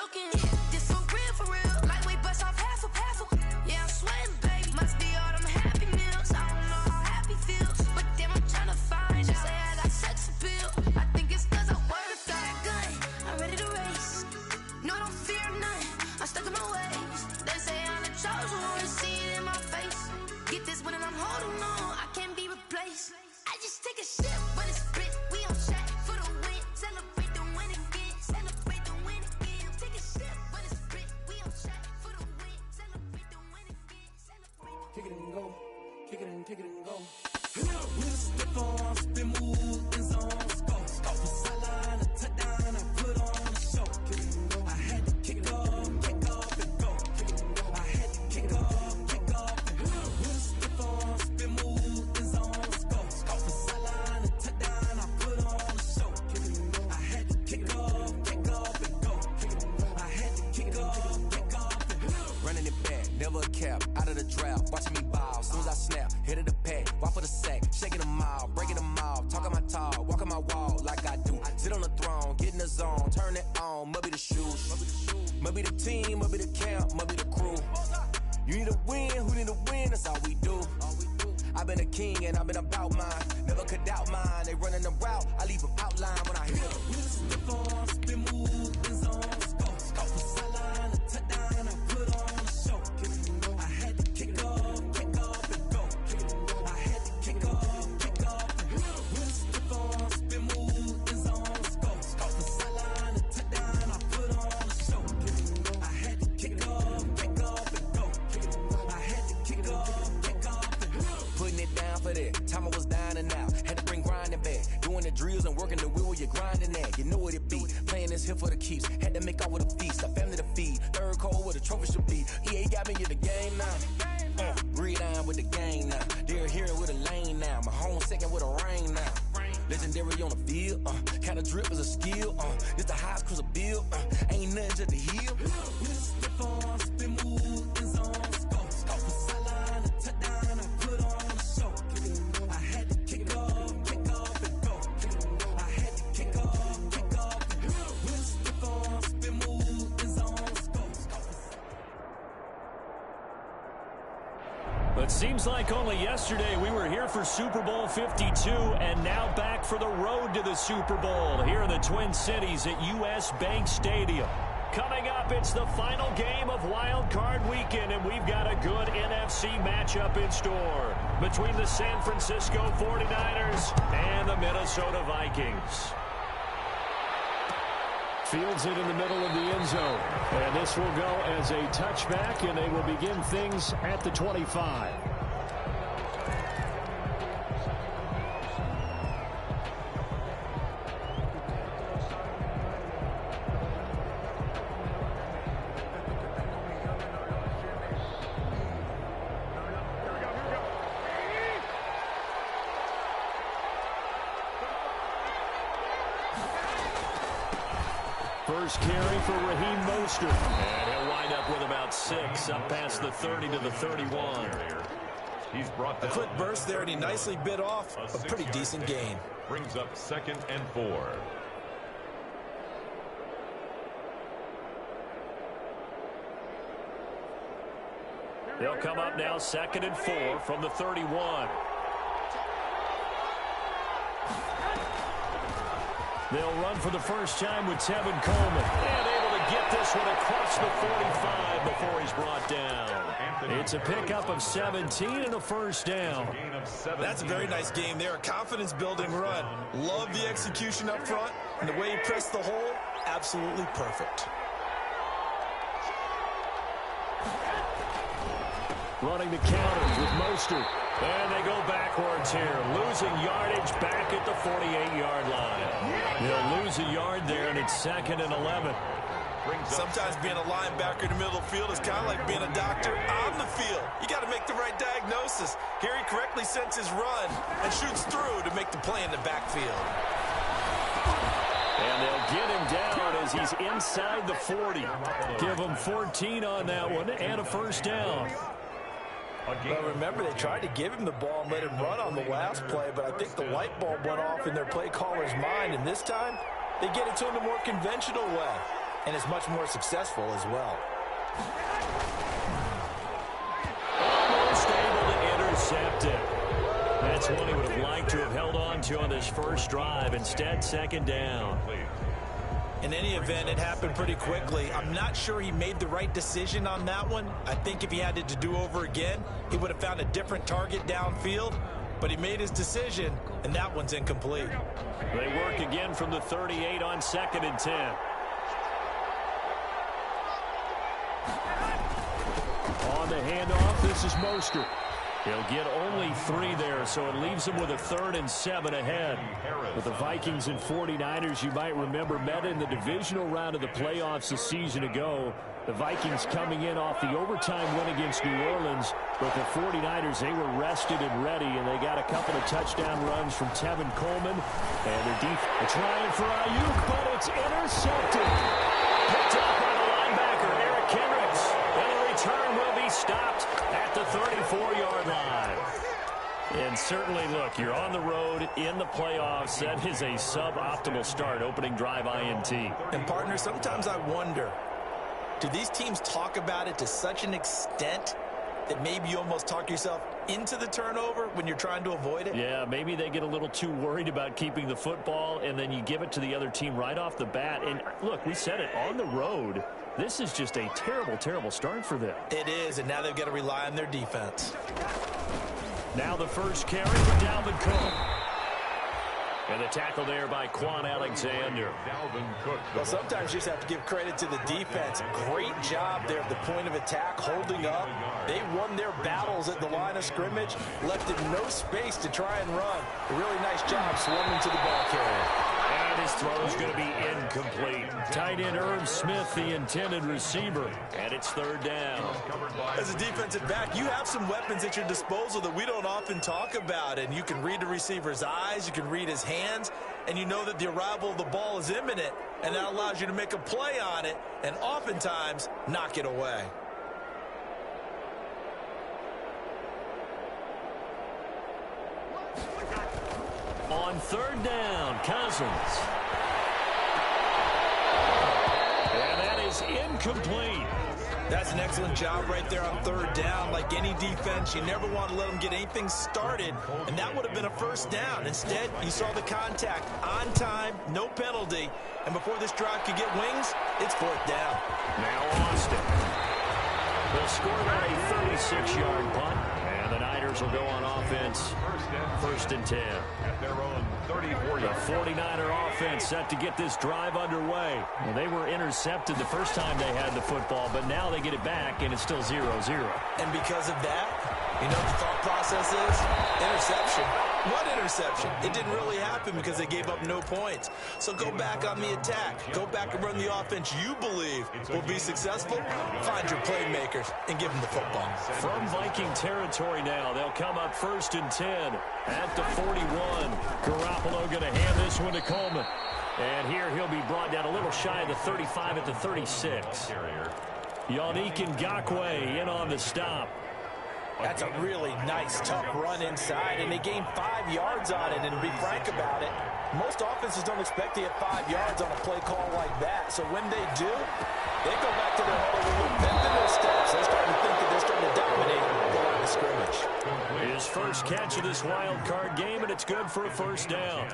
joking. This for real. Like we bust off half a. Yeah, I'm sweating, baby. Must be all them happy meals. I don't know how happy feels, but damn, I'm tryna find out. Say I got sex appeal. I think it's 'cause I word of that gun. I'm ready to race. No, I don't fear nothing. I'm stuck in my ways. They say I'm the chosen one. See it in my face. Get this when I'm holding on. I can't be replaced. I just take a sip when it's split. We on track for the win. Celebrate the win again. Celebrate the win again. Take a sip when it's split. We on track for the win. Celebrate the win again. Celebrate. Kick it and go. Kick it and go. With a stiff on, spin move in zone. Go. Off the sideline, a touchdown. I put on a show. Kick it and go. I had to kick off and go. Kick it and go. I had to kick off and go. With a stiff on, spin move in zone. Go. Off the sideline, a touchdown. I put on a show. Kick it and go. I had to kick off and go. Kick it and go. I had to kick off and go. Running it back, never a cap, out of the draft, watching me ball. Soon as I snap, hit of the pack, walk for the sack, shaking them all, breaking them all, talking my talk, walking my wall like I do. Sit on the throne, get in the zone, turn it on, must be the shoes, must be the team, must be the camp, must be the crew. You need a win, who need a win, that's all we do. I've been a king and I've been about mine, never could doubt mine. They running the route, I leave them outline when I hit them. With a stiff on, spin move in zone. Go. Off the sideline, a touchdown. I put on a show. Kick it and go. I had to kick off and go. Kick it and go. I had to kick off and go. With a stiff on, spin move in zone. Go. Off the sideline, a touchdown. I put on a show. Kick it and go. I had to kick off and go. Kick it and go. I had to kick off and go. Putting it down for that. Time I was down and out. Had to bring grinding back. Doing the drills and working the wheel where you're grinding at. You know what it be. Playing this here for the keeps. Had to make off with a feast. A family to feed. Third cold where the trophy should be. EA got me in the game now. Breed on with the game now. They're here with a lane now. My home second with a rain now. Legendary on the field. Kinda drip is a skill. It's the highest cruiser bill. Ain't nothing just the hill. With a stiff on, spin move in zone. Go. Off the sideline, a touchdown. I put on a show. Kick it and go. I had to kick off and go. Kick it and go. I had to kick off and go. With a stiff on, spin move in zone. Go. But seems like only yesterday we were here for Super Bowl 52 and now back for the road to the Super Bowl here in the Twin Cities at US Bank Stadium. Coming up, it's the final game of Wild Card Weekend, and we've got a good NFC matchup in store between the San Francisco 49ers and the Minnesota Vikings. Fields it in the middle of the end zone. And this will go as a touchback, and they will begin things at the 25. First carry for Raheem Mostert. And he'll wind up with about 6, up past the 30 to the 31. He's brought down. A quick burst there, and he nicely bit off a pretty decent gain. Brings up 2nd and 4. They'll come up now 2nd and 4 from the 31. They'll run for the first time with Tevin Coleman. And able to get this one across the 45 before he's brought down. It's a pickup of 17 and a first down. That's a very nice game there. A confidence-building run. Love the execution up front. And the way he pressed the hole, absolutely perfect. Running the counters with Mostert. And they go backwards here. Losing yardage back at the 48-yard line. They'll lose a yard there, and it's 2nd and 11. Sometimes being a linebacker in the middle of the field is kind of like being a doctor on the field. You got to make the right diagnosis. Here he correctly sets his run and shoots through to make the play in the backfield. And they'll get him down as he's inside the 40. Give him 14 on that one and a first down. Well, remember, they tried to give him the ball and let him run on the last play, but I think the light bulb went off in their play caller's mind, and this time they get it to him the more conventional way. and is much more successful as well. Almost able to intercept it. That's one he would have liked to have held on to on this first drive. Instead, second down. In any event, it happened pretty quickly. I'm not sure he made the right decision on that one. I think if he had it to do over again, he would have found a different target downfield. But he made his decision, and that one's incomplete. They work again from the 38 on 2nd and 10. On the handoff, this is Mostert. He'll get only 3 there, so it leaves him with a 3rd and 7 ahead. With the Vikings and 49ers, you might remember, met in the divisional round of the playoffs a season ago. The Vikings coming in off the overtime win against New Orleans, but the 49ers, they were rested and ready, and they got a couple of touchdown runs from Tevin Coleman. And their defense trying for Ayuk, but it's intercepted. Picked up by the linebacker, Eric Kendricks. And the return will be stopped at the 34-yard line. And certainly, look, you're on the road in the playoffs. That is a suboptimal start, opening drive INT. And, partner, sometimes I wonder, do these teams talk about it to such an extent that maybe you almost talk yourself into the turnover when you're trying to avoid it? Yeah, maybe they get a little too worried about keeping the football, and then you give it to the other team right off the bat. And, look, we said it, on the road, this is just a terrible, terrible start for them. It is, and now they've got to rely on their defense. Now the first carry for Dalvin Cook. And the tackle there by Quan Alexander. Well, sometimes you just have to give credit to the defense. Great job there at the point of attack, holding up. They won their battles at the line of scrimmage, left it no space to try and run. A really nice job swarming to the ball carrier. And his throw is going to be incomplete. Tight end Irv Smith, the intended receiver. And it's 3rd down. As a defensive back, you have some weapons at your disposal that we don't often talk about. And you can read the receiver's eyes, you can read his hands, and you know that the arrival of the ball is imminent. And that allows you to make a play on it and oftentimes knock it away. On 3rd down, Cousins. And that is incomplete. That's an excellent job right there on 3rd down. Like any defense, you never want to let them get anything started, and that would have been a 1st down. Instead, you saw the contact on time, no penalty, and before this drive could get wings, it's 4th down. Now Austin. They'll score on a 36-yard punt, and the Niners will go on offense. 1st and 10. At their own 34 The 49er offense set to get this drive underway. Well, they were intercepted the first time they had the football, but now they get it back, and it's still 0-0. And because of that, you know what the thought process is? Interception. What interception? It didn't really happen because they gave up no points. So go back on the attack. Go back and run the offense you believe will be successful. Find your playmakers and give them the football. From Viking territory now, they'll come up 1st and 10 at the 41. Garoppolo going to hand this one to Coleman. And here he'll be brought down a little shy of the 35 at the 36. Yannick Ngakoue in on the stop. That's a really nice, tough run inside, and they gained 5 yards on it. And to be frank about it, most offenses don't expect to get 5 yards on a play call like that. So when they do, they go back to their huddle room, bend in their steps. They're starting to think that they're starting to dominate the line of scrimmage. His first catch of this wild card game, and it's good for a 1st down.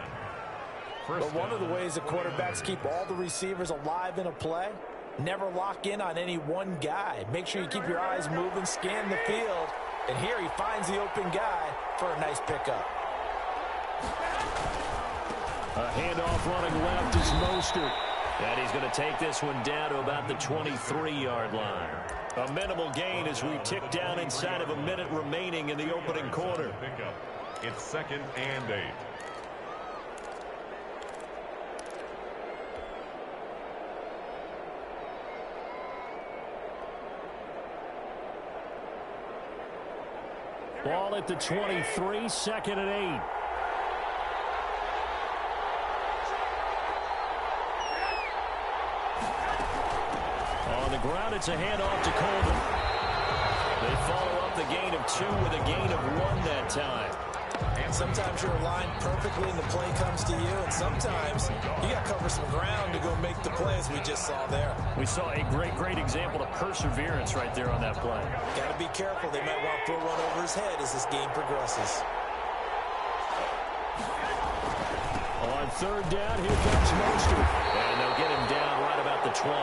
But one of the ways that quarterbacks keep all the receivers alive in a play, never lock in on any one guy. Make sure you keep your eyes moving, scan the field. And here he finds the open guy for a nice pickup. A handoff running left is Mostert. And he's going to take this one down to about the 23-yard line. A minimal gain as we tick down inside of a minute remaining in the opening quarter. It's 2nd and 8. Ball at the 23, 2nd and 8. On the ground, it's a handoff to Coleman. They follow up the gain of 2 with a gain of 1 that time. Sometimes you're aligned perfectly and the play comes to you, and sometimes you got to cover some ground to go make the play, as we just saw there. We saw a great example of perseverance right there on that play. Got to be careful. They might want to throw one over his head as this game progresses. On third down, here comes Mostert. And they'll get him down right about the 20.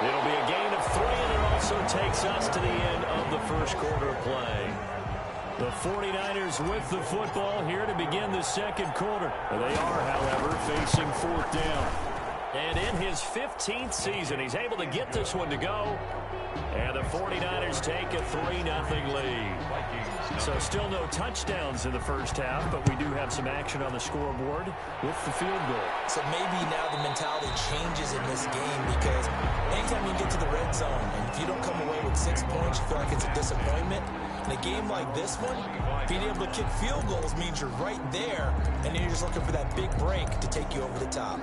It'll be a gain of 3, and it also takes us to the end of the first quarter of play. The 49ers with the football here to begin the second quarter. They are, however, facing fourth down. And in his 15th season, he's able to get this one to go. And the 49ers take a 3-0 lead. So still no touchdowns in the first half, but we do have some action on the scoreboard with the field goal. So maybe now the mentality changes in this game, because anytime you get to the red zone, and if you don't come away with 6 points, you feel like it's a disappointment. In a game like this one, being able to kick field goals means you're right there, and then you're just looking for that big break to take you over the top.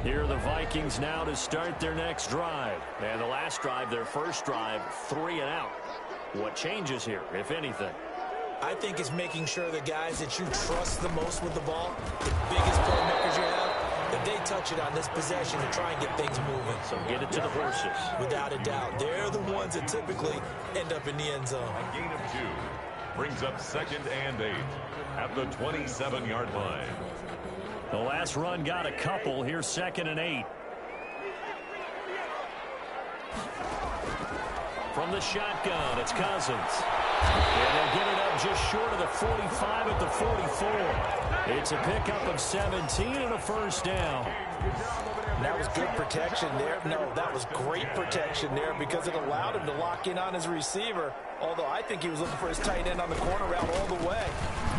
Here are the Vikings now to start their next drive. And the last drive, their first drive, 3 and out. What changes here, if anything? I think it's making sure the guys that you trust the most with the ball, the biggest playmakers you have, that they touch it on this possession to try and get things moving. So get it to the horses. Without a doubt. They're the ones that typically end up in the end zone. A gain of 2 brings up 2nd and 8 at the 27-yard line. The last run got a couple. Here's 2nd and 8. From the shotgun, it's Cousins. And they'll get it up just short of the 45 at the 44. It's a pickup of 17 and a first down. And that was good protection there. No, that was great protection there, because it allowed him to lock in on his receiver. Although I think he was looking for his tight end on the corner route all the way.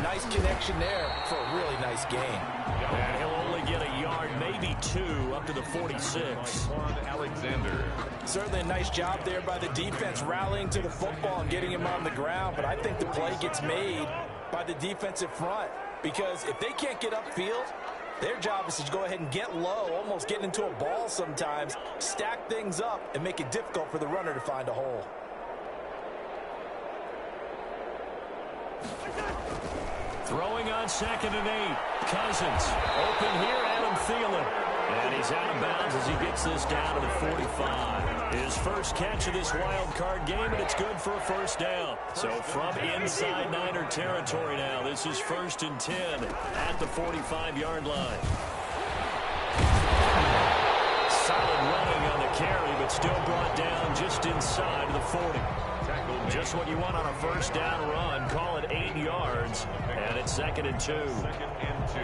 Nice connection there for a really nice gain. And he'll only get a yard, maybe 2, up to the 46. Alexander. Certainly a nice job there by the defense, rallying to the football and getting him on the ground. But I think the play gets made by the defensive front, because if they can't get upfield, their job is to go ahead and get low, almost get into a ball sometimes, stack things up, and make it difficult for the runner to find a hole. Throwing on 2nd and 8. Cousins. Open here, Adam Thielen. And he's out of bounds as he gets this down to the 45. His first catch of this wild card game, and it's good for a first down. So from inside Niner territory now, this is 1st and 10 at the 45-yard line. Solid running on the carry, but still brought down just inside of the 40. Just what you want on a first down run. Call it 8 yards, and it's 2nd and 2. 2nd and 2.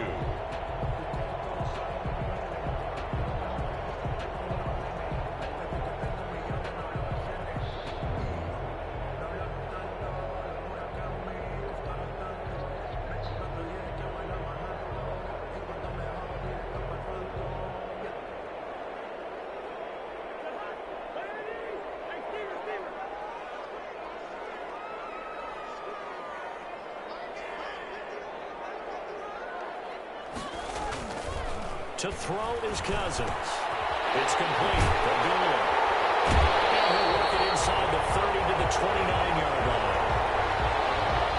To throw is Cousins. It's complete. Abdullah. And he'll work it inside the 30 to the 29-yard line.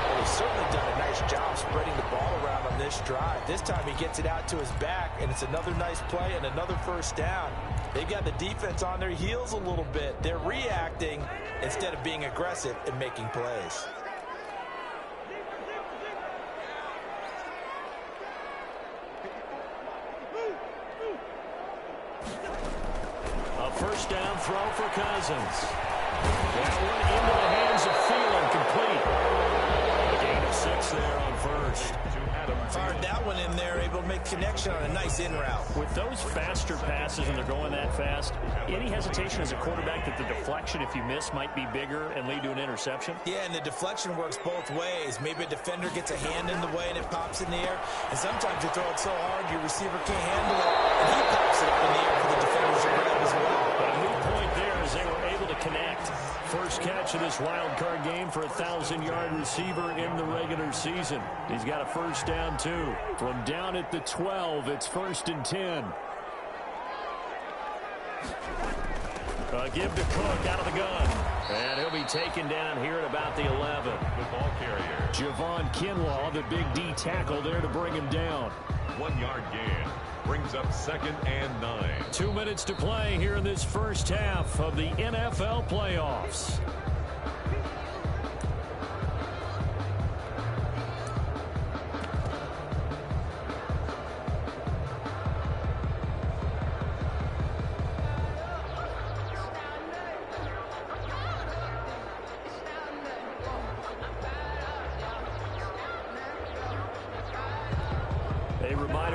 Well, he's certainly done a nice job spreading the ball around on this drive. This time he gets it out to his back, and it's another nice play and another first down. They've got the defense on their heels a little bit. They're reacting instead of being aggressive and making plays. First down throw for Cousins. That one into the hands of Thielen, complete. A gain of 6 there on first. Fired that one in there, able to make connection on a nice in route. With those faster passes and they're going that fast, any hesitation as a quarterback that the deflection, if you miss, might be bigger and lead to an interception? Yeah, and the deflection works both ways. Maybe a defender gets a hand in the way and it pops in the air. And sometimes you throw it so hard your receiver can't handle it, and he pops it up in the air for the defenders to grab as well. But a new point there is they were able to connect. First catch of this wild card game for a 1,000-yard receiver in the regular season. He's got a first down, too. From down at the 12, it's 1st and 10. Give to Cook out of the gun. And he'll be taken down here at about the 11. The ball carrier. Javon Kinlaw, the big D tackle there to bring him down. 1-yard gain. Brings up 2nd and 9. 2 minutes to play here in this first half of the NFL playoffs.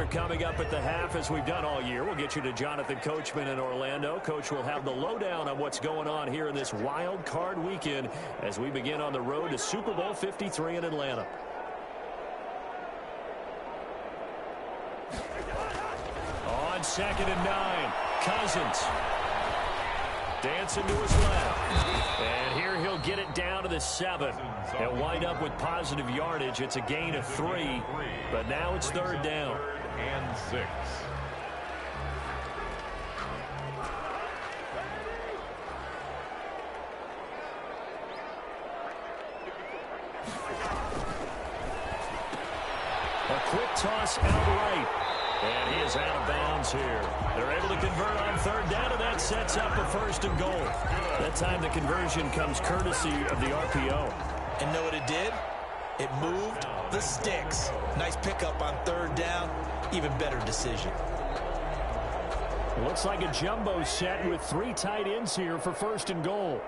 Coming up at the half, as we've done all year, we'll get you to Jonathan Coachman in Orlando. Coach will have the lowdown on what's going on here in this wild card weekend as we begin on the road to Super Bowl 53 in Atlanta. On 2nd and 9, Cousins. Dancing to his left. And here he'll get it down to the 7. And wind up with positive yardage. It's a gain of 3. But now it's 3rd down. And 6. A quick toss out right. And he is out of bounds here. They're able to convert on 3rd down, and that sets up a 1st and goal. That time the conversion comes courtesy of the RPO. And know what it did? It moved the sticks. Nice pickup on 3rd down. Even better decision. Looks like a jumbo set with 3 tight ends here for 1st and goal.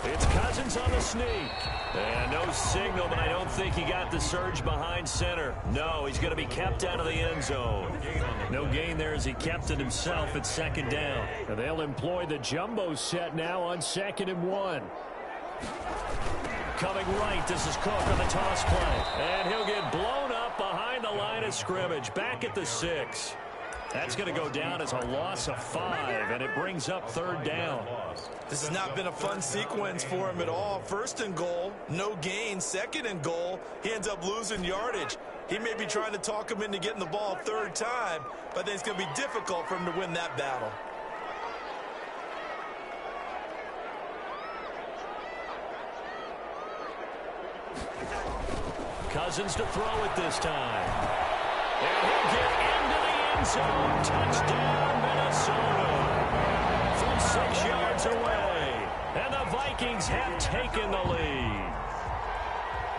It's Cousins on the sneak. And no signal, but I don't think he got the surge behind center. No, he's going to be kept out of the end zone. No gain there as he kept it himself at 2nd down. And they'll employ the jumbo set now on 2nd and 1. Coming right, this is Cook on the toss play. And he'll get blown up behind the line of scrimmage. Back at the 6. That's going to go down as a loss of 5, and it brings up 3rd down. This has not been a fun sequence for him at all. 1st and goal, no gain. 2nd and goal, he ends up losing yardage. He may be trying to talk him into getting the ball a 3rd time, but I think it's going to be difficult for him to win that battle. Cousins to throw it this time. And he'll get into the end zone. Touchdown, Minnesota. From 6 yards away. And the Vikings have taken the lead.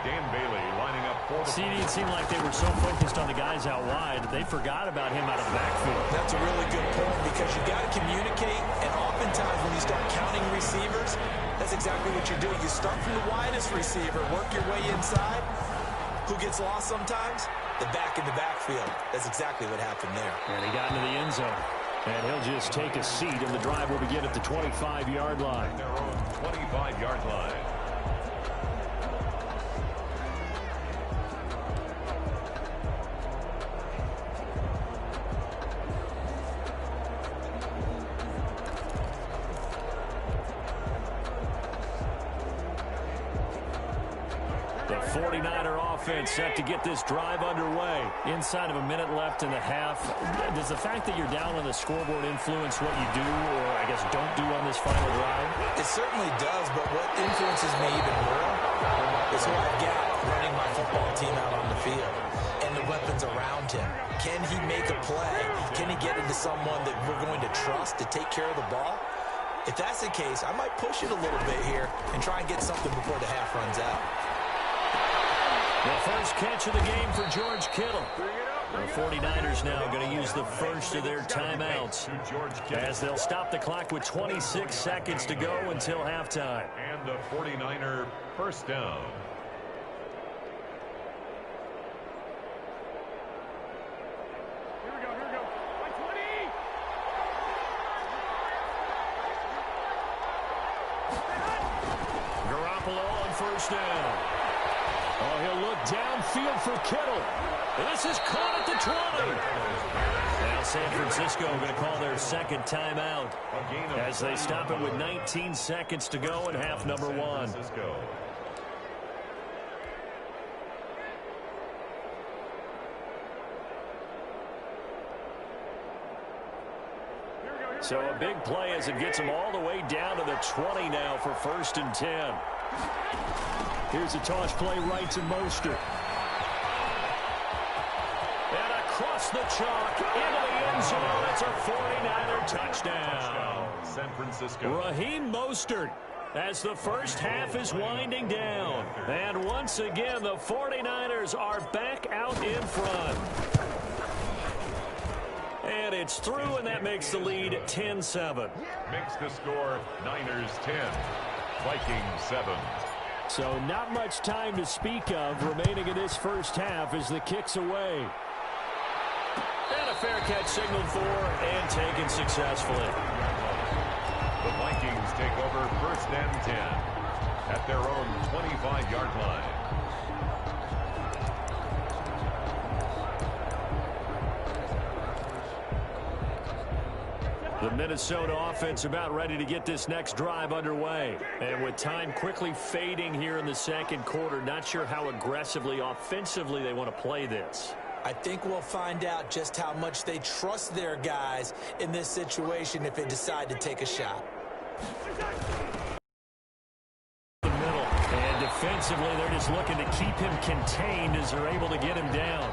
Dan Bailey lining up for the... See, it seemed like they were so focused on the guys out wide that they forgot about him out of the backfield. That's a really good point because you got to communicate, and oftentimes when you start counting receivers, that's exactly what you're doing. You start from the widest receiver, work your way inside. Who gets lost sometimes? The back in the backfield. That's exactly what happened there. And he got into the end zone. And he'll just take a seat, and the drive will begin at the 25-yard line. Their own 25-yard line. The 49er offense set to get this drive underway. Inside of a minute left in the half. Does the fact that you're down on the scoreboard influence what you do or, I guess, don't do on this final drive? It certainly does, but what influences me even more is who I've got running my football team out on the field and the weapons around him. Can he make a play? Can he get into someone that we're going to trust to take care of the ball? If that's the case, I might push it a little bit here and try and get something before the half runs out. The first catch of the game for George Kittle. The 49ers now going to use the first of their timeouts as they'll stop the clock with 26 seconds to go until halftime. And the 49er first down. Here we go. By 20! Garoppolo on first down. he'll look downfield for Kittle. This is caught at the 20. Now San Francisco going to call their second timeout as they stop it with 19 seconds to go in half number one. So a big play as it gets them all the way down to the 20 now for 1st and 10. Here's a toss play right to Mostert. And across the chalk into the end zone. That's a 49er touchdown. San Francisco. Raheem Mostert as the first half is winding down. And once again, the 49ers are back out in front. And it's through, and that makes the lead 10-7. Makes the score Niners 10, Vikings 7. So not much time to speak of remaining in this first half as the kick's away. And a fair catch signaled for and taken successfully. The Vikings take over 1st and 10 at their own 25-yard line. The Minnesota offense about ready to get this next drive underway. And with time quickly fading here in the second quarter, not sure how aggressively, offensively they want to play this. I think we'll find out just how much they trust their guys in this situation if they decide to take a shot. The middle. And defensively, they're just looking to keep him contained as they're able to get him down.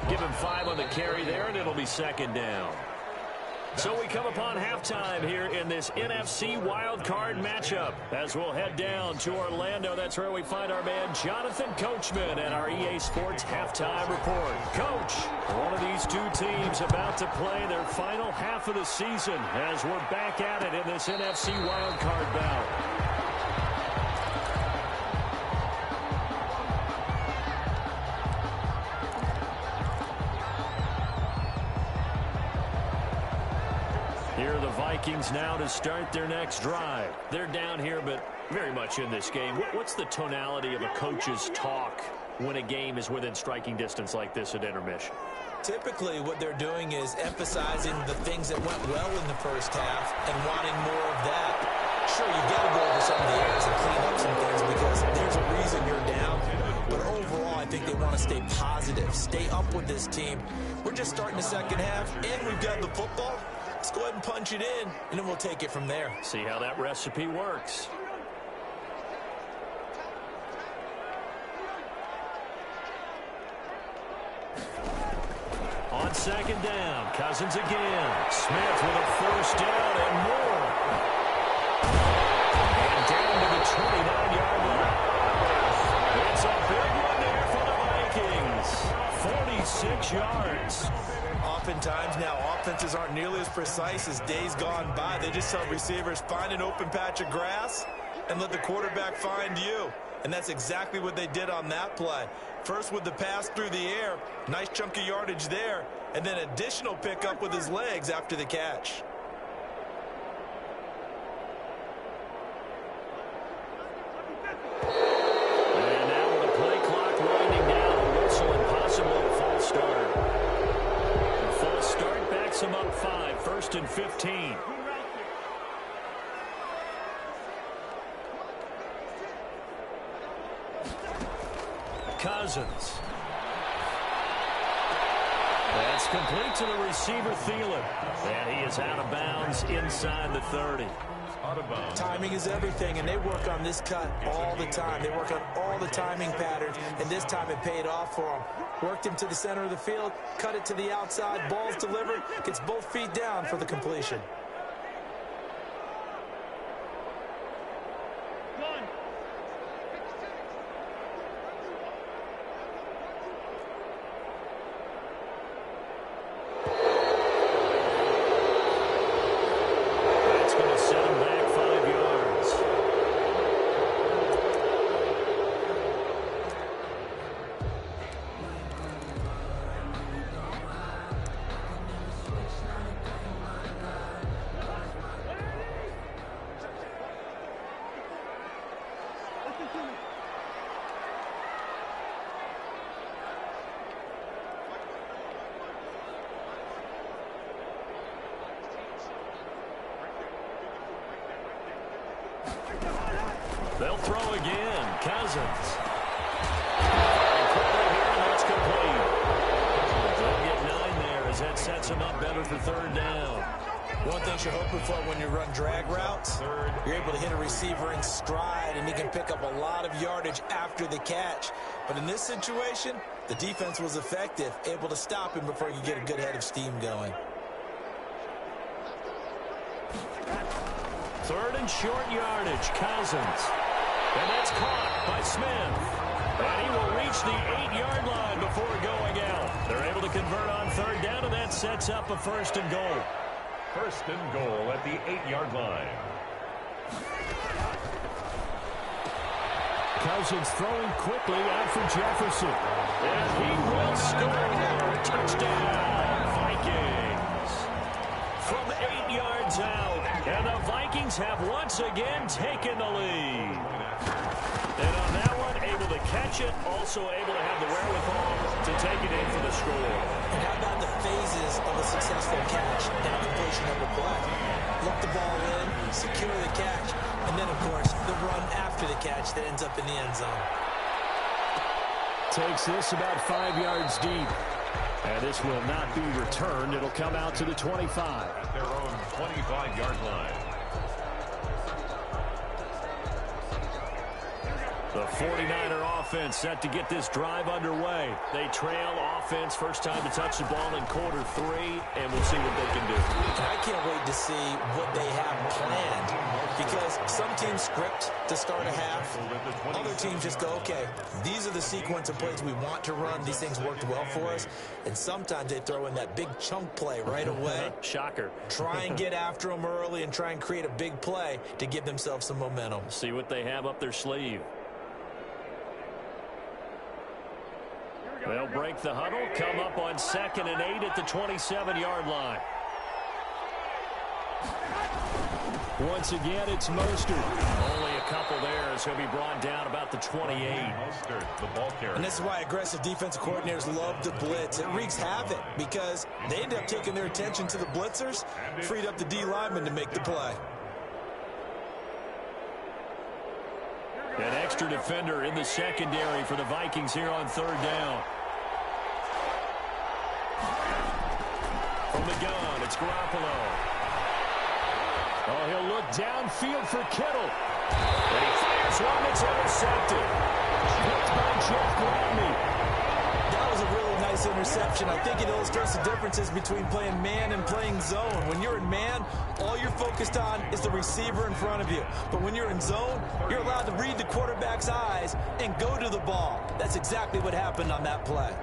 Give him 5 on the carry there, and it'll be 2nd down. So we come upon halftime here in this NFC wildcard matchup. As we'll head down to Orlando, that's where we find our man Jonathan Coachman at our EA Sports Halftime Report. Coach, one of these two teams about to play their final half of the season as we're back at it in this NFC wildcard bout. Here are the Vikings now to start their next drive. They're down here, but very much in this game. What's the tonality of a coach's talk when a game is within striking distance like this at intermission? Typically, what they're doing is emphasizing the things that went well in the first half and wanting more of that. Sure, you got to go over some of the errors and clean up some things because there's a reason you're down. But overall, I think they want to stay positive, stay up with this team. We're just starting the second half, and we've got the football. Let's go ahead and punch it in, and then we'll take it from there. See how that recipe works. On 2nd down, Cousins again. Smith with a 1st down and more. And down to the 29-yard line. It's a big one there for the Vikings. 46 yards. Oftentimes now, offenses aren't nearly as precise as days gone by. They just tell receivers, find an open patch of grass and let the quarterback find you. And that's exactly what they did on that play. First with the pass through the air, nice chunk of yardage there, and then additional pickup with his legs after the catch. And now with the play clock winding down, a whistle and possibly a false start. The false start backs him up 5, 1st and 15. Cousins. That's complete to the receiver, Thielen. And he is out of bounds inside the 30. Out of bounds. Timing is everything, and they work on this cut all the time. They work on all the timing patterns, and this time it paid off for them. Worked him to the center of the field, cut it to the outside, ball's delivered, gets both feet down for the completion. They'll throw again. Cousins. And quickly here, and that's complete. They'll get 9 there as that sets them up better for third down. One thing you're hoping for when you run drag routes, you're able to hit a receiver in stride, and he can pick up a lot of yardage after the catch. But in this situation, the defense was effective, able to stop him before you get a good head of steam going. Third and short yardage, Cousins. And that's caught by Smith. And he will reach the 8-yard line before going out. They're able to convert on third down, and that sets up a first and goal. First and goal at the 8-yard line. Cousins throwing quickly out for Jefferson. And he will score. Touchdown, Vikings. From 8 yards out. And the Vikings have once again taken the lead. And on that one, able to catch it, also able to have the wherewithal to take it in for the score. And how about the phases of a successful catch and completion of the play? Look the ball in, secure the catch, and then, of course, the run after the catch that ends up in the end zone. Takes this about 5 yards deep. And this will not be returned. It'll come out to the 25. At their own 25-yard line. The 49er offense set to get this drive underway. They trail offense, first time to touch the ball in quarter 3, and we'll see what they can do. And I can't wait to see what they have planned, because some teams script to start a half. Other teams just go, okay, these are the sequence of plays we want to run. These things worked well for us. And sometimes they throw in that big chunk play right away. Shocker. Try and get after them early and try and create a big play to give themselves some momentum. See what they have up their sleeve. They'll break the huddle, come up on 2nd and 8 at the 27-yard line. Once again, it's Mostert. Only a couple there as he'll be brought down about the 28. Mostert, the ball carrier. And this is why aggressive defensive coordinators love to blitz. It wreaks havoc because they end up taking their attention to the blitzers, freed up the D lineman to make the play. An extra defender in the secondary for the Vikings here on third down. From the gun, it's Garoppolo. Oh, he'll look downfield for Kittle. And he fires one that's intercepted. Picked by Jeff Gladney. That was a really nice interception. I think it illustrates the differences between playing man and playing zone. When you're in man, all you're focused on is the receiver in front of you. But when you're in zone, you're allowed to read the quarterback's eyes and go to the ball. That's exactly what happened on that play.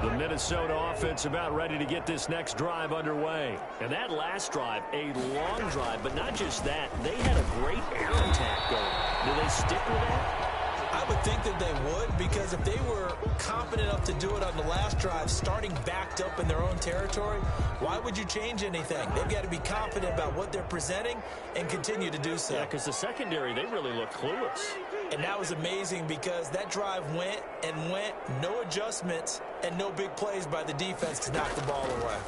The Minnesota offense about ready to get this next drive underway. And that last drive, a long drive, but not just that. They had a great air attack going. Do they stick with that? I would think that they would, because if they were confident enough to do it on the last drive, starting backed up in their own territory, why would you change anything? They've got to be confident about what they're presenting and continue to do so. Yeah, because the secondary, they really look clueless. And that was amazing because that drive went and went, no adjustments, and no big plays by the defense to knock the ball away.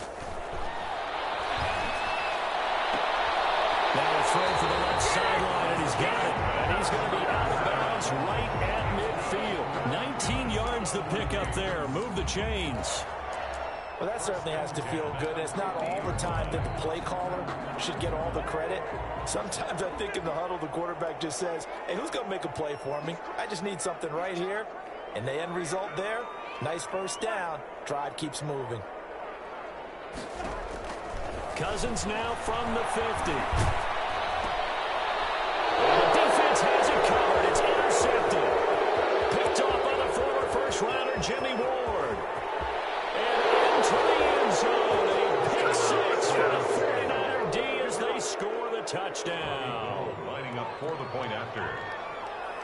Now a throw for the left sideline, and he's got it. And he's going to be out of bounds right at midfield. 19 yards the pickup there. Move the chains. Well, that certainly has to feel good. It's not all the time that the play caller should get all the credit. Sometimes I think in the huddle, the quarterback just says, hey, who's going to make a play for me? I just need something right here. And the end result there, nice first down. Drive keeps moving. Cousins now from the 50. The defense has it covered. It's intercepted. Picked off by the former first-rounder, Jimmy Ward. And into the end zone. A pick six for the 49er D as they score the touchdown. Lining up for the point after.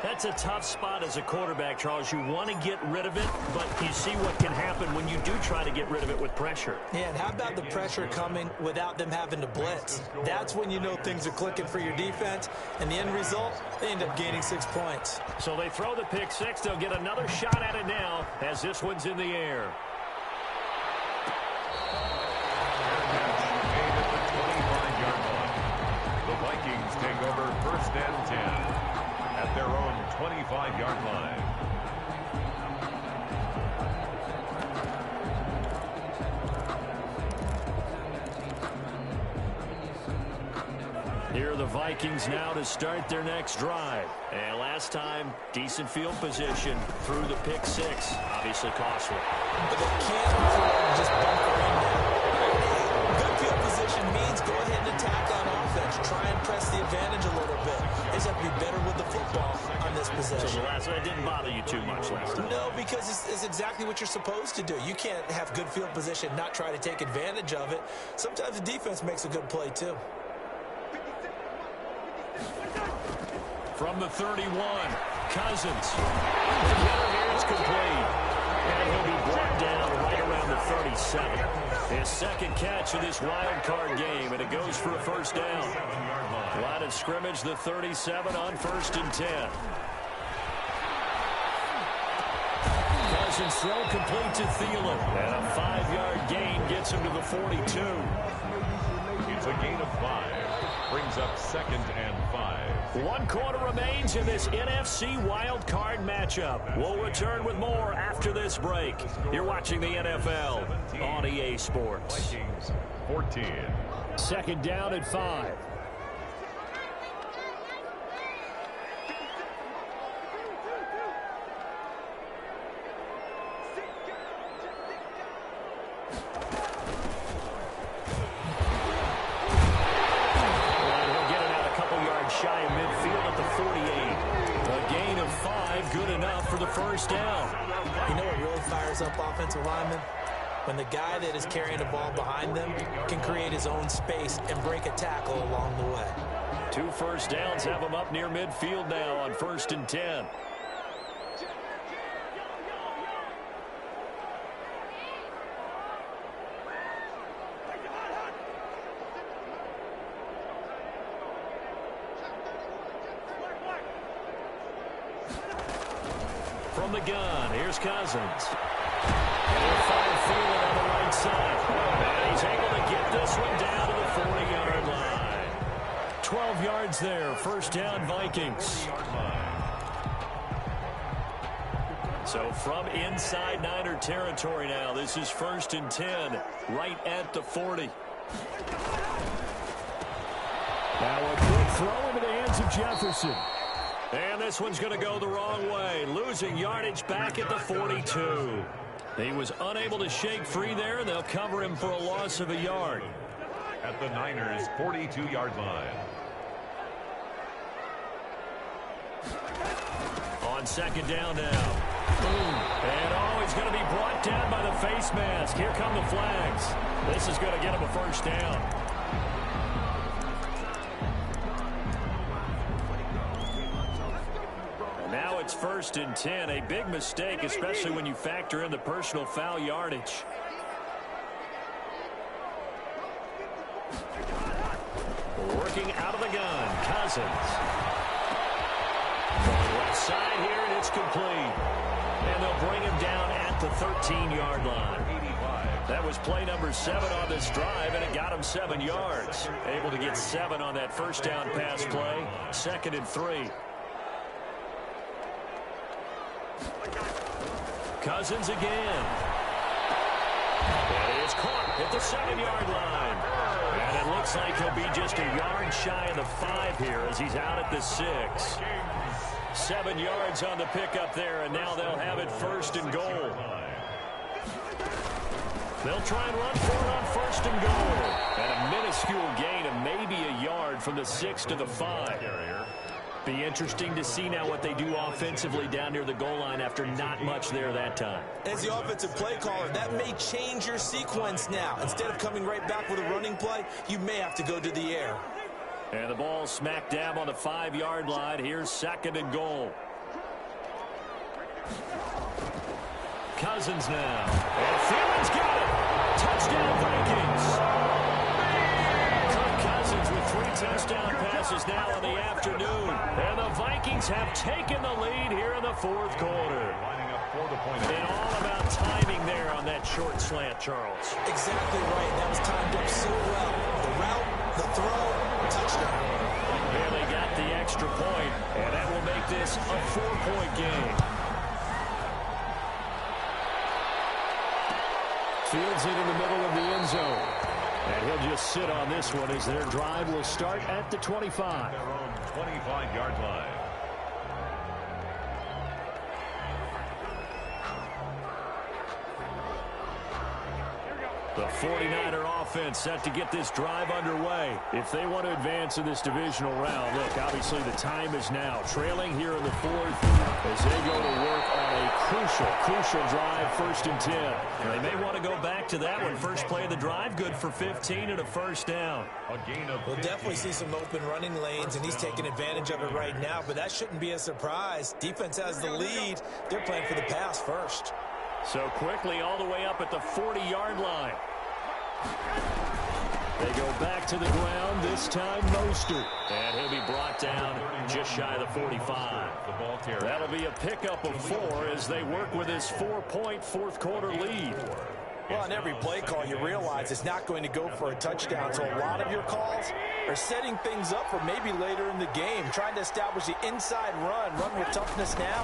That's a tough spot as a quarterback, Charles. You want to get rid of it, but you see what can happen when you do try to get rid of it with pressure. Yeah, and how about the pressure coming without them having to blitz? That's when you know things are clicking for your defense, and the end result, they end up gaining 6 points. So they throw the pick six. They'll get another shot at it now as this one's in the air. Made at the 25-yard line. The Vikings take over 1st and 10. at their own 25-yard line. Here are the Vikings now to start their next drive. And last time, decent field position through the pick six. Obviously costly. But they can't afford to just bunker in now. Good field position means go ahead and attack on offense. Try and press the advantage a little bit. They just have to be better with the football on this possession. So the last one, it didn't bother you too much last time? No, because it's exactly what you're supposed to do. You can't have good field position, not try to take advantage of it. Sometimes the defense makes a good play, too. From the 31, Cousins. Together here, it's complete. And he'll be brought down right around the 37. His second catch of this wild card game, and it goes for a first down. Line of scrimmage, the 37 on 1st and 10. Cousins throw complete to Thielen. And a 5-yard gain gets him to the 42. It's a gain of 5. Brings up 2nd and 5. 1 quarter remains in this NFC wild card matchup. We'll return with more after this break. You're watching the NFL on EA Sports. Vikings 14. 2nd down at 5. Shy of midfield at the 48. A gain of 5, good enough for the first down. You know what really fires up offensive linemen? When the guy that is carrying the ball behind them can create his own space and break a tackle along the way. 2 first downs have him up near midfield now on 1st and 10. From the gun, here's Cousins. And he'll find Thielen on the right side. And he's able to get this one down to the 40-yard line. 12 yards there, first down Vikings. So from inside Niner territory now, this is 1st and 10, right at the 40. Now a quick throw into the hands of Jefferson. And this one's going to go the wrong way, losing yardage back at the 42. He was unable to shake free there, and they'll cover him for a loss of a yard. At the Niners' 42-yard line. On 2nd down now. Boom. And he's going to be brought down by the face mask. Here come the flags. This is going to get him a first down. Now it's 1st and 10. A big mistake, especially when you factor in the personal foul yardage. Working out of the gun, Cousins. On the left side here, and it's complete. And they'll bring him down at the 13-yard line. That was play number 7 on this drive, and it got him 7 yards. Able to get 7 on that first down pass play. 2nd and 3. Cousins again. And he is caught at the 7-yard line. And it looks like he'll be just a yard shy of the 5 here as he's out at the 6. 7 yards on the pickup there, and now they'll have it 1st and goal. They'll try and run for it on 1st and goal. And a minuscule gain of maybe a yard from the 6 to the 5. Be interesting to see now what they do offensively down near the goal line after not much there that time. As the offensive play caller, that may change your sequence now. Instead of coming right back with a running play, you may have to go to the air. And the ball smack dab on the 5-yard line. Here's 2nd and goal. Cousins now. And Thielen's got it. Touchdown Vikings. Kirk Cousins with 3 touchdown passes now in the afternoon. And the Vikings have taken the lead here in the 4th quarter. Lining up for the point. And all about timing there on that short slant, Charles. Exactly right. That was timed up so well. The route, the throw, touchdown. And they got the extra point, and that will make this a 4-point game. Fields it in the middle of the end zone. And he'll just sit on this one as their drive will start at the 25. Their own 25-yard line. The 49er offense set to get this drive underway. If they want to advance in this divisional round, look, obviously the time is now. Trailing here in the fourth as they go to work on a crucial drive, 1st and 10. And they may want to go back to that one. First play of the drive, good for 15 and a first down. A gain of We'll definitely see some open running lanes, and he's taking advantage of it right now, but that shouldn't be a surprise. Defense has the lead. They're playing for the pass first. So quickly all the way up at the 40-yard line. They go back to the ground, this time Mostert. And he'll be brought down just shy of the 45. the ball carrier. That'll be a pickup of 4 as they work with his 4-point fourth-quarter lead. Well, on every play call, you realize it's not going to go for a touchdown, so a lot of your calls are setting things up for maybe later in the game, trying to establish the inside run with toughness now,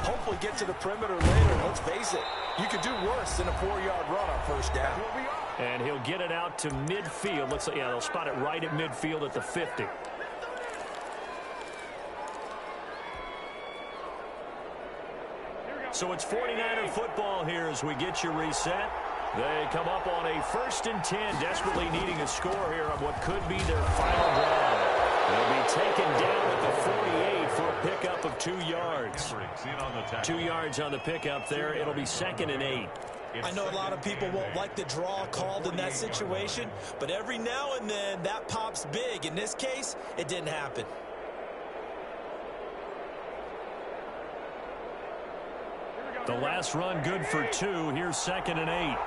hopefully get to the perimeter later. Let's face it, you could do worse than a 4-yard run on first down. And he'll get it out to midfield. Looks like, yeah, they'll spot it right at midfield at the 50. So it's 49er football here as we get you reset. They come up on a 1st and 10, desperately needing a score here on what could be their final drive. They'll be taken down at the 48 for a pickup of 2 yards. 2 yards on the pickup there. It'll be 2nd and 8. I know a lot of people won't like the draw called in that situation, but every now and then that pops big. In this case, it didn't happen. The last run good for 2. Here's 2nd and 8.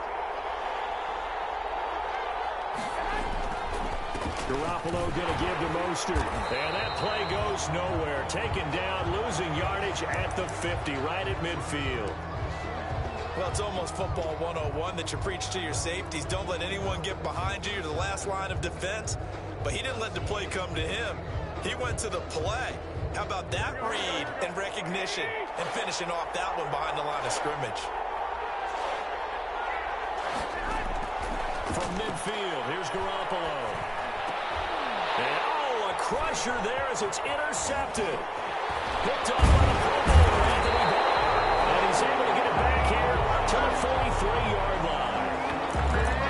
Garoppolo going to give to Mostert. And that play goes nowhere. Taken down, losing yardage at the 50, right at midfield. Well, it's almost football 101 that you preach to your safeties. Don't let anyone get behind you. You're the last line of defense. But he didn't let the play come to him. He went to the play. How about that read and recognition and finishing off that one behind the line of scrimmage? From midfield, here's Garoppolo. And, a crusher there as it's intercepted. Picked up by the Pro Bowler, Anthony Barr. And he's able to get it back here to the 43-yard line.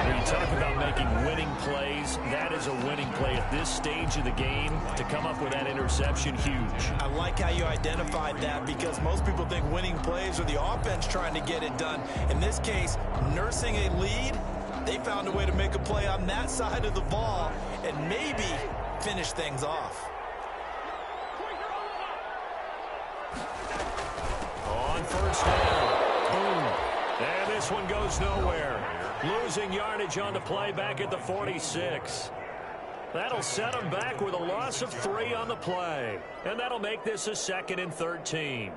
When you talk about making winning plays, that is a winning play at this stage of the game. To come up with that interception, huge. I like how you identified that because most people think winning plays are the offense trying to get it done. In this case, nursing a lead, they found a way to make a play on that side of the ball and maybe finish things off. On first down. Boom. And this one goes nowhere. Losing yardage on the play back at the 46. That'll set them back with a loss of 3 on the play. And that'll make this a 2nd and 13.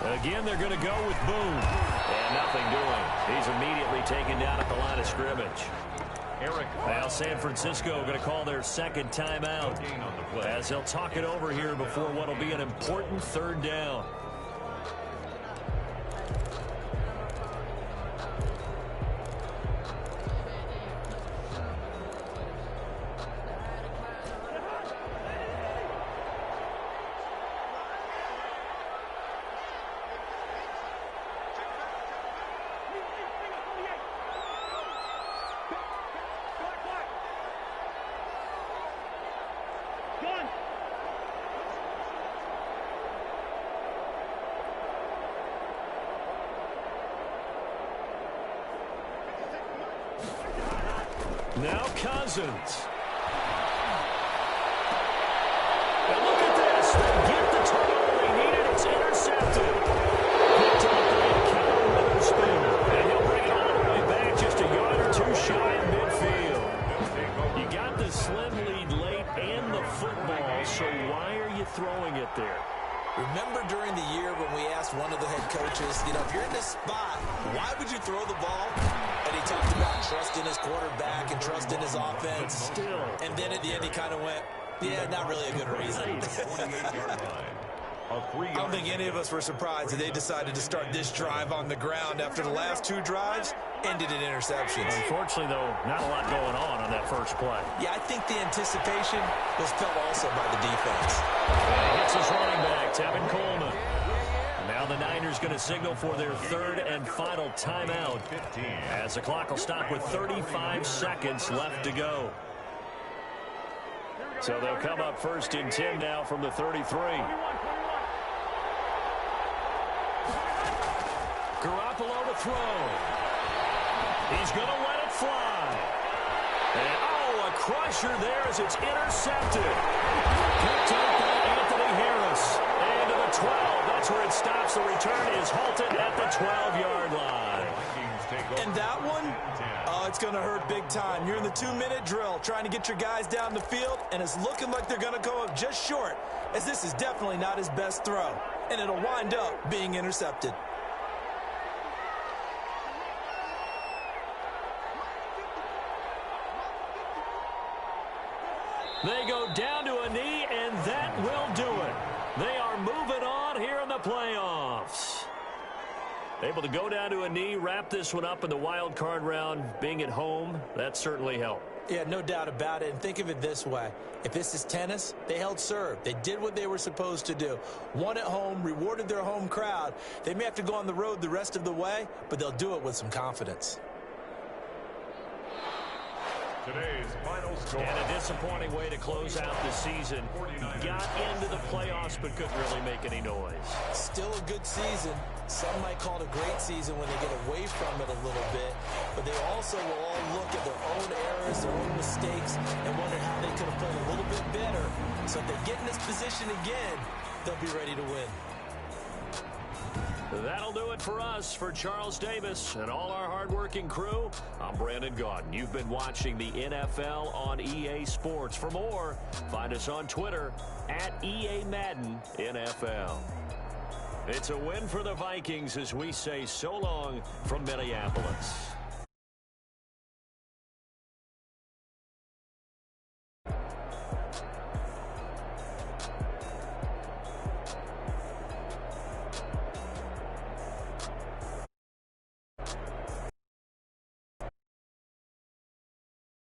Again, they're going to go with Boone. And nothing doing. He's immediately taken down at the line of scrimmage. Well, San Francisco going to call their 2nd timeout as they'll talk it over here before what will be an important 3rd down. Now Cousins. And look at this. They get the turnover they needed. It's intercepted. Picked up by Calvin Witherspoon. And he'll bring it all the way back just a yard or 2 shy of midfield. You got the slim lead late and the football, so why are you throwing it if you're in this spot, why would you throw the ball? And he talked about trusting his quarterback and trusting his offense. And then at the end, he kind of went, yeah, not really a good reason. I don't think any of us were surprised that they decided to start this drive on the ground after the last 2 drives ended in interceptions. Unfortunately, though, not a lot going on that first play. Yeah, I think the anticipation was felt also by the defense. And hits his running back, Tevin Coleman. Now the Niners going to signal for their 3rd and final timeout as the clock will stop with 35 seconds left to go. So they'll come up 1st and 10 now from the 33. Garoppolo to throw. He's going to let it fly. And, oh, a crusher there as it's intercepted. Picked up by Anthony Harris. And to the 12. That's where it stops. The return is halted at the 12-yard line. And that one, it's going to hurt big time. You're in the 2-minute drill trying to get your guys down the field, and it's looking like they're going to go up just short, as this is definitely not his best throw. And it'll wind up being intercepted. They go down to a knee, and that will do it. They are moving on here in the playoffs. Able to go down to a knee, wrap this one up in the wild card round. Being at home, that certainly helped. Yeah, no doubt about it. And think of it this way. If this is tennis, they held serve. They did what they were supposed to do. Won at home, rewarded their home crowd. They may have to go on the road the rest of the way, but they'll do it with some confidence. Today's final score. And a disappointing way to close out the season. Got into the playoffs but couldn't really make any noise. Still a good season. Some might call it a great season when they get away from it a little bit. But they also will all look at their own errors, their own mistakes, and wonder how they could have played a little bit better. So if they get in this position again, they'll be ready to win. That'll do it for us. For Charles Davis and all our hardworking crew, I'm Brandon Gaudin. You've been watching the NFL on EA Sports. For more, find us on Twitter at EA Madden NFL. It's a win for the Vikings as we say so long from Minneapolis.